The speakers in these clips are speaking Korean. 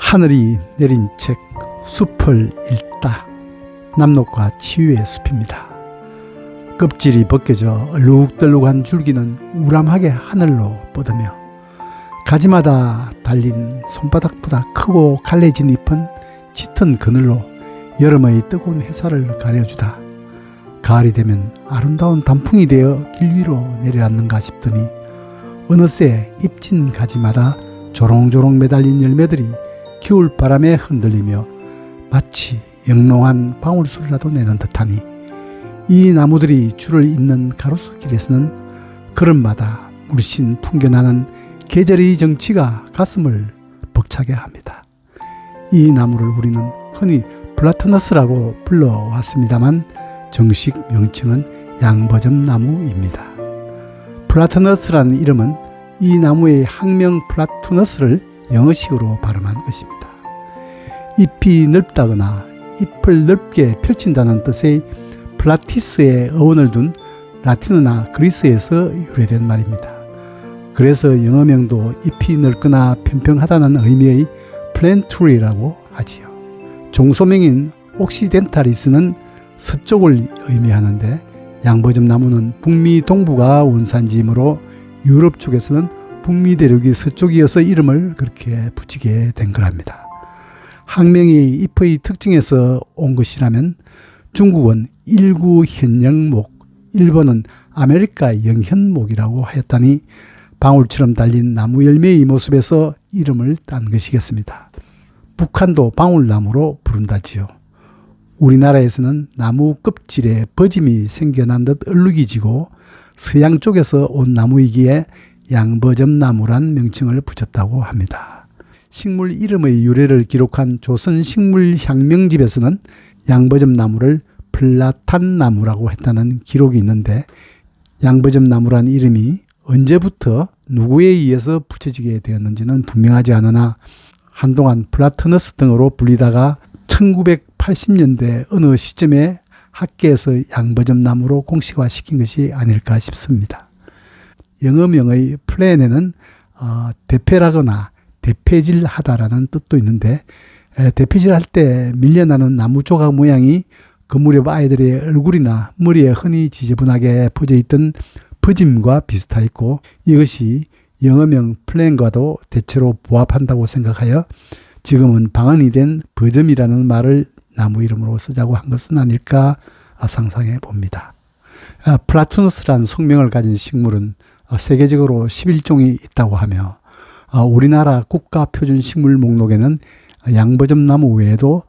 하늘이 내린 책 숲을 읽다. 남록과 치유의 숲입니다. 껍질이 벗겨져 얼룩덜룩한 줄기는 우람하게 하늘로 뻗으며 가지마다 달린 손바닥보다 크고 갈래진 잎은 짙은 그늘로 여름의 뜨거운 햇살을 가려주다. 가을이 되면 아름다운 단풍이 되어 길 위로 내려앉는가 싶더니 어느새 잎진 가지마다 조롱조롱 매달린 열매들이 겨울바람에 흔들리며 마치 영롱한 방울소리라도 내는 듯하니 이 나무들이 줄을 잇는 가로수길에서는 걸음마다 물씬 풍겨나는 계절의 정취가 가슴을 벅차게 합니다. 이 나무를 우리는 흔히 플라타너스라고 불러왔습니다만 정식 명칭은 양버점나무입니다. 플라타너스라는 이름은 이 나무의 학명 플라투너스를 영어식으로 발음한 것입니다. 잎이 넓다거나 잎을 넓게 펼친다는 뜻의 플라티스의 어원을 둔 라틴어나 그리스에서 유래된 말입니다. 그래서 영어명도 잎이 넓거나 평평하다는 의미의 플랜투리라고 하지요. 종소명인 옥시덴탈리스는 서쪽을 의미하는데 양버점나무는 북미 동부가 원산지이므로 유럽 쪽에서는 북미 대륙이 서쪽이어서 이름을 그렇게 붙이게 된 거랍니다. 학명이 잎의 특징에서 온 것이라면 중국은 일구현영목, 일본은 아메리카 영현목이라고 하였다니 방울처럼 달린 나무 열매의 모습에서 이름을 딴 것이겠습니다. 북한도 방울나무로 부른다지요. 우리나라에서는 나무 껍질에 버짐이 생겨난 듯 얼룩이 지고 서양 쪽에서 온 나무이기에 양버점나무란 명칭을 붙였다고 합니다. 식물 이름의 유래를 기록한 조선식물향명집에서는 양버점나무를 플라탄나무라고 했다는 기록이 있는데 양버점나무란 이름이 언제부터 누구에 의해서 붙여지게 되었는지는 분명하지 않으나 한동안 플라타너스 등으로 불리다가 1980년대 어느 시점에 학계에서 양버점나무로 공식화시킨 것이 아닐까 싶습니다. 영어명의 플랜에는 대패라거나 대패질하다라는 뜻도 있는데 대패질할 때 밀려나는 나무 조각 모양이 그 무렵 아이들의 얼굴이나 머리에 흔히 지저분하게 퍼져 있던 버짐과 비슷하였고 이것이 영어명 플랜과도 대체로 부합한다고 생각하여 지금은 방언이 된 버점이라는 말을 나무 이름으로 쓰자고 한 것은 아닐까 상상해 봅니다. 플라투너스라는 속명을 가진 식물은 세계적으로 11종이 있다고 하며 우리나라 국가표준식물 목록에는 양버점나무 외에도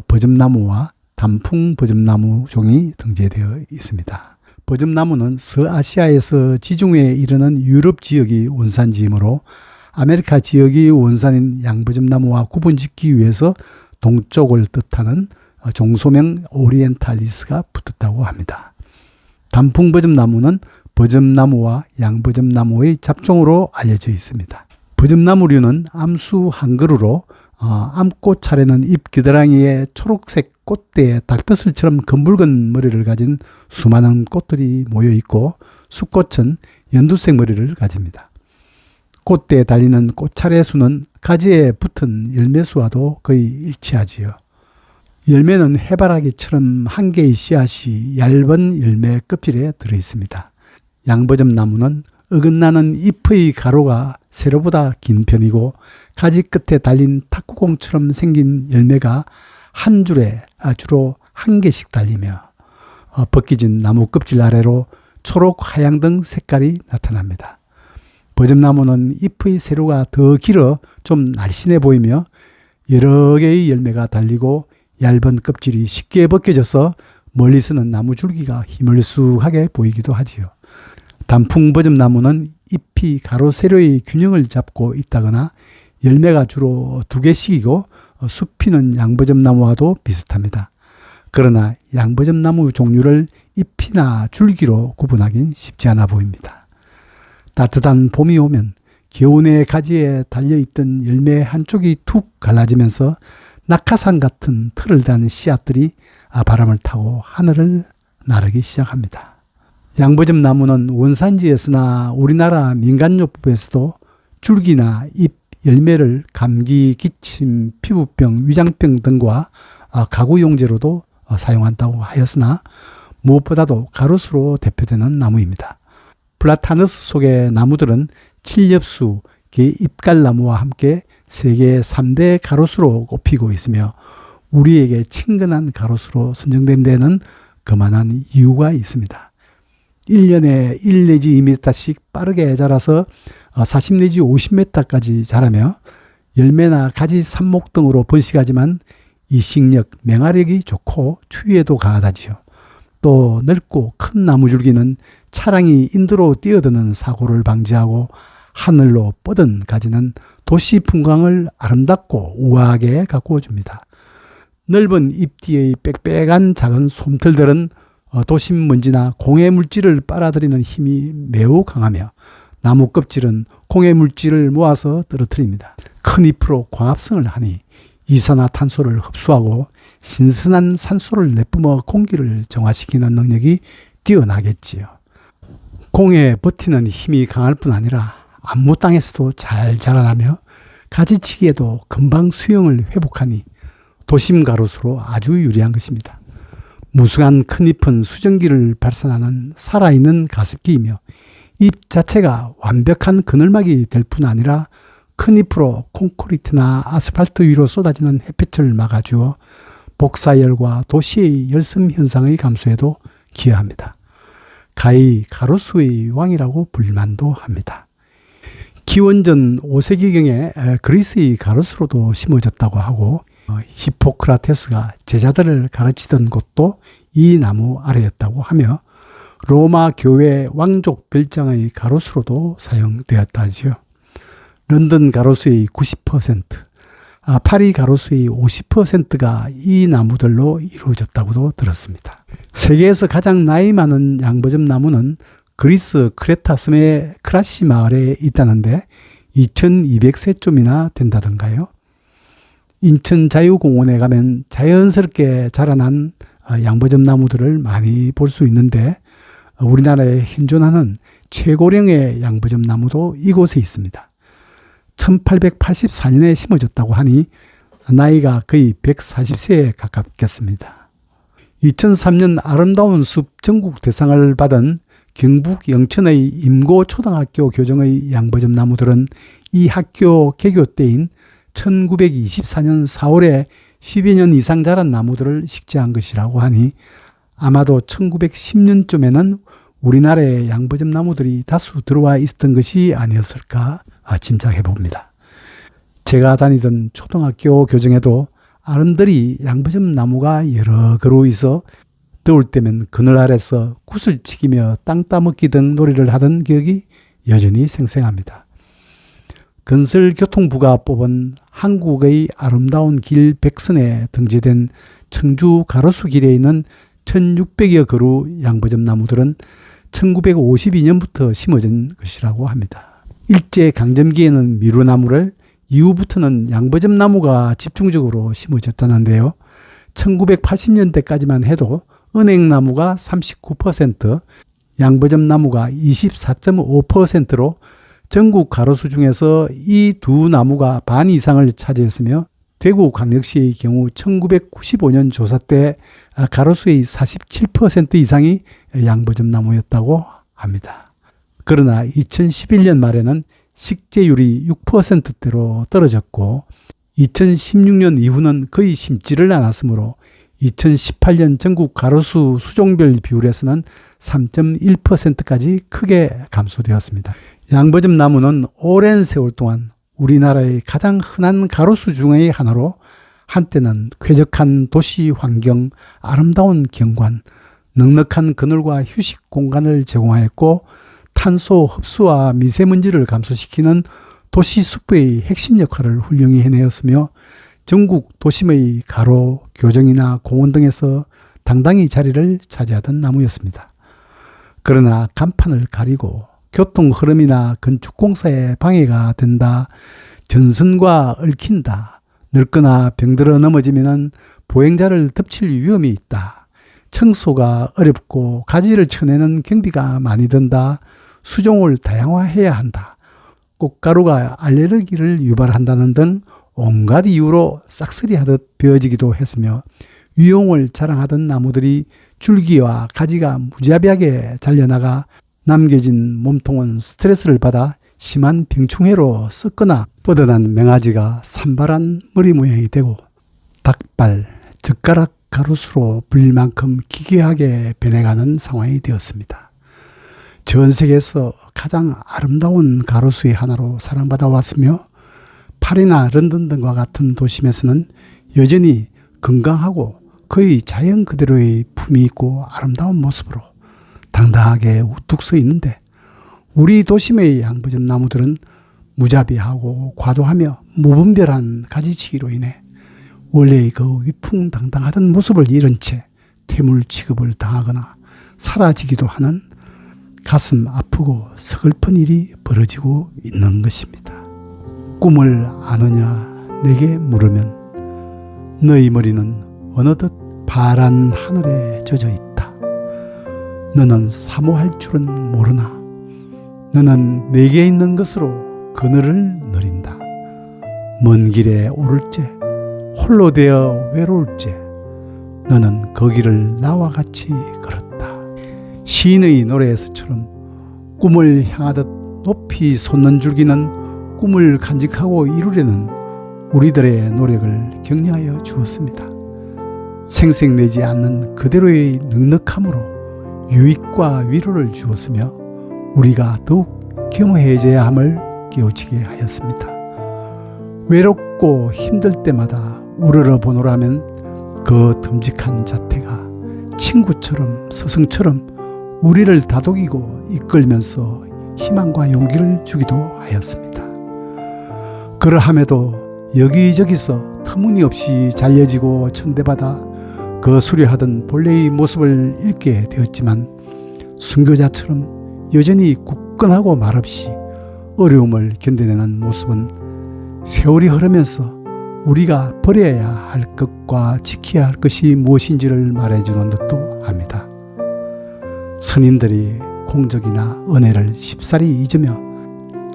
버점나무와 단풍버점나무 종이 등재되어 있습니다. 버점나무는 서아시아에서 지중해에 이르는 유럽 지역이 원산지이므로 아메리카 지역이 원산인 양버점나무와 구분짓기 위해서 동쪽을 뜻하는 종소명 오리엔탈리스가 붙었다고 합니다. 단풍버점나무는 버점나무와 양버점나무의 잡종으로 알려져 있습니다. 버점나무류는 암수 한그루로 암꽃 차례는 잎 겨드랑이에 초록색 꽃대에 닭벼슬처럼 검붉은 머리를 가진 수많은 꽃들이 모여 있고 수꽃은 연두색 머리를 가집니다. 꽃대에 달리는 꽃차례 수는 가지에 붙은 열매 수와도 거의 일치하지요. 열매는 해바라기처럼 한 개의 씨앗이 얇은 열매 껍질에 들어 있습니다. 양버점나무는 어긋나는 잎의 가로가 세로보다 긴 편이고 가지 끝에 달린 탁구공처럼 생긴 열매가 한 줄에 주로 한 개씩 달리며 벗겨진 나무 껍질 아래로 초록, 하양 등 색깔이 나타납니다. 버점나무는 잎의 세로가 더 길어 좀 날씬해 보이며 여러 개의 열매가 달리고 얇은 껍질이 쉽게 벗겨져서 멀리서는 나무 줄기가 희멀쑥하게 보이기도 하지요. 단풍버점나무는 잎이 가로 세로의 균형을 잡고 있다거나 열매가 주로 2개씩이고 숲피는 양버점나무와도 비슷합니다. 그러나 양버점나무 종류를 잎이나 줄기로 구분하긴 쉽지 않아 보입니다. 따뜻한 봄이 오면 겨우내 가지에 달려있던 열매 한쪽이 툭 갈라지면서 낙하산 같은 털을 단 씨앗들이 바람을 타고 하늘을 나르기 시작합니다. 양버점나무는 원산지에서나 우리나라 민간요법에서도 줄기나 잎, 열매를 감기, 기침, 피부병, 위장병 등과 가구 용제로도 사용한다고 하였으나 무엇보다도 가로수로 대표되는 나무입니다. 플라타너스 속의 나무들은 칠엽수, 잎갈나무와 함께 세계 3대 가로수로 꼽히고 있으며 우리에게 친근한 가로수로 선정된 데는 그만한 이유가 있습니다. 1년에 1 내지 2m씩 빠르게 자라서 40 내지 50m까지 자라며 열매나 가지, 삽목 등으로 번식하지만 이식력, 맹화력이 좋고 추위에도 강하다지요. 또 넓고 큰 나무줄기는 차량이 인도로 뛰어드는 사고를 방지하고 하늘로 뻗은 가지는 도시 풍광을 아름답고 우아하게 가꾸어 줍니다. 넓은 잎 뒤의 빽빽한 작은 솜털들은 도심 먼지나 공해 물질을 빨아들이는 힘이 매우 강하며 나무 껍질은 공해 물질을 모아서 떨어뜨립니다. 큰 잎으로 광합성을 하니 이산화탄소를 흡수하고 신선한 산소를 내뿜어 공기를 정화시키는 능력이 뛰어나겠지요. 공해에 버티는 힘이 강할 뿐 아니라 안무 땅에서도 잘 자라나며 가지치기에도 금방 수영을 회복하니 도심 가로수로 아주 유리한 것입니다. 무성한 큰 잎은 수증기를 발산하는 살아있는 가습기이며 잎 자체가 완벽한 그늘막이 될 뿐 아니라 큰 잎으로 콘크리트나 아스팔트 위로 쏟아지는 햇빛을 막아주어 복사열과 도시의 열섬 현상의 감소에도 기여합니다. 가히 가로수의 왕이라고 불만도 합니다. 기원전 5세기경에 그리스의 가로수로도 심어졌다고 하고 히포크라테스가 제자들을 가르치던 곳도 이 나무 아래였다고 하며 로마 교회 왕족 별장의 가로수로도 사용되었다 하지요. 런던 가로수의 90%, 파리 가로수의 50%가 이 나무들로 이루어졌다고도 들었습니다. 세계에서 가장 나이 많은 양버점 나무는 그리스 크레타 섬의 크라시 마을에 있다는데 2200세쯤이나 된다던가요. 인천 자유공원에 가면 자연스럽게 자라난 양버점 나무들을 많이 볼 수 있는데 우리나라에 현존하는 최고령의 양버점 나무도 이곳에 있습니다. 1884년에 심어졌다고 하니 나이가 거의 140세에 가깝겠습니다. 2003년 아름다운 숲 전국 대상을 받은 경북 영천의 임고초등학교 교정의 양버점 나무들은 이 학교 개교 때인 1924년 4월에 10여 년 이상 자란 나무들을 식재한 것이라고 하니 아마도 1910년쯤에는 우리나라에 양버점 나무들이 다수 들어와 있었던 것이 아니었을까 짐작해 봅니다. 제가 다니던 초등학교 교정에도 아름드리 양버점 나무가 여러 그루 있어 더울 때면 그늘 아래서 굿을 치기며 땅 따먹기 등 놀이를 하던 기억이 여전히 생생합니다. 건설교통부가 뽑은 한국의 아름다운 길 100선에 등재된 청주 가로수길에 있는 1600여 그루 양버점 나무들은 1952년부터 심어진 것이라고 합니다. 일제강점기에는 미루나무를, 이후부터는 양버점 나무가 집중적으로 심어졌다는데요. 1980년대까지만 해도 은행나무가 39%, 양버점 나무가 24.5%로 전국 가로수 중에서 이 두 나무가 반 이상을 차지했으며 대구광역시의 경우 1995년 조사 때 가로수의 47% 이상이 양버점 나무였다고 합니다. 그러나 2011년 말에는 식재율이 6%대로 떨어졌고 2016년 이후는 거의 심지를 않았으므로 2018년 전국 가로수 수종별 비율에서는 3.1%까지 크게 감소되었습니다. 양버점 나무는 오랜 세월 동안 우리나라의 가장 흔한 가로수 중의 하나로 한때는 쾌적한 도시 환경, 아름다운 경관, 넉넉한 그늘과 휴식 공간을 제공하였고 탄소 흡수와 미세먼지를 감소시키는 도시 숲의 핵심 역할을 훌륭히 해내었으며 전국 도심의 가로, 교정이나 공원 등에서 당당히 자리를 차지하던 나무였습니다. 그러나 간판을 가리고 교통 흐름이나 건축 공사에 방해가 된다, 전선과 얽힌다, 늙거나 병들어 넘어지면 보행자를 덮칠 위험이 있다, 청소가 어렵고 가지를 쳐내는 경비가 많이 든다, 수종을 다양화해야 한다, 꽃가루가 알레르기를 유발한다는 등 온갖 이유로 싹쓸이하듯 베어지기도 했으며 위용을 자랑하던 나무들이 줄기와 가지가 무자비하게 잘려나가 남겨진 몸통은 스트레스를 받아 심한 병충해로 썩거나 뻗어난 맹아지가 산발한 머리 모양이 되고 닭발, 젓가락 가로수로 불릴 만큼 기괴하게 변해가는 상황이 되었습니다. 전 세계에서 가장 아름다운 가로수의 하나로 사랑받아 왔으며 파리나 런던 등과 같은 도심에서는 여전히 건강하고 거의 자연 그대로의 품이 있고 아름다운 모습으로 당당하게 우뚝 서 있는데 우리 도심의 양부점 나무들은 무자비하고 과도하며 무분별한 가지치기로 인해 원래의 그 위풍당당하던 모습을 잃은 채 퇴물 취급을 당하거나 사라지기도 하는 가슴 아프고 서글픈 일이 벌어지고 있는 것입니다. 꿈을 아느냐 내게 물으면 너희 머리는 어느덧 파란 하늘에 젖어 있다. 너는 사모할 줄은 모르나 너는 내게 있는 것으로 그늘을 누린다. 먼 길에 오를지 홀로 되어 외로울지 너는 거기를 나와 같이 걸었다. 시인의 노래에서처럼 꿈을 향하듯 높이 솟는 줄기는 꿈을 간직하고 이루려는 우리들의 노력을 격려하여 주었습니다. 생색내지 않는 그대로의 넉넉함으로 유익과 위로를 주었으며 우리가 더욱 겸허해져야 함을 깨우치게 하였습니다. 외롭고 힘들 때마다 우러러 보노라면 그 듬직한 자태가 친구처럼 스승처럼 우리를 다독이고 이끌면서 희망과 용기를 주기도 하였습니다. 그러함에도 여기저기서 터무니없이 잘려지고 천대받아 그 수려하던 본래의 모습을 잃게 되었지만 순교자처럼 여전히 굳건하고 말없이 어려움을 견뎌내는 모습은 세월이 흐르면서 우리가 버려야 할 것과 지켜야 할 것이 무엇인지를 말해주는 듯도 합니다. 선인들이 공적이나 은혜를 쉽사리 잊으며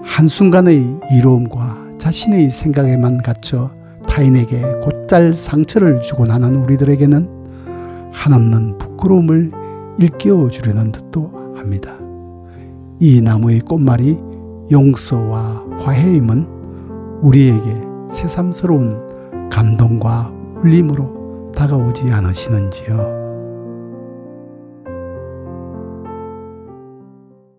한순간의 이로움과 자신의 생각에만 갇혀 타인에게 곧잘 상처를 주고 나는 우리들에게는 한없는 부끄러움을 일깨워 주려는 듯도 합니다. 이 나무의 꽃말이 용서와 화해임은 우리에게 새삼스러운 감동과 울림으로 다가오지 않으시는지요.